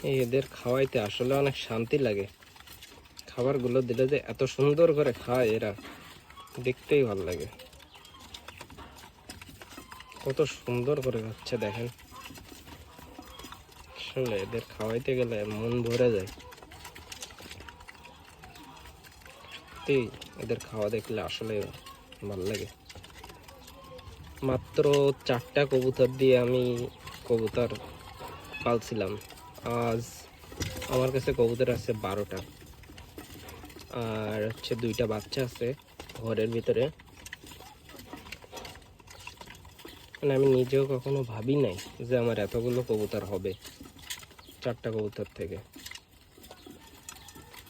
এই এদের খাওয়াইতে আসলে অনেক শান্তি লাগে। খাবারগুলো দিলে যে এত সুন্দর করে খায় এরা, দেখতেই ভালো লাগে। কত সুন্দর করে খাচ্ছে দেখেন। আসলে এদের খাওয়াইতে গেলে মন ভরে যায়। সত্যি এদের খাওয়া দেখলে আসলে ভালো লাগে। মাত্র 4টা কবুতর দিয়ে আমি কবুতর পালছিলাম। আজ আমার কাছে কবুতর আছে 12টা, আর হচ্ছে 2টা বাচ্চা আছে ঘরের ভিতরে। মানে আমি নিজেও কখনো ভাবি নাই যে আমার এতগুলো কবুতর হবে 4টা কবুতর থেকে।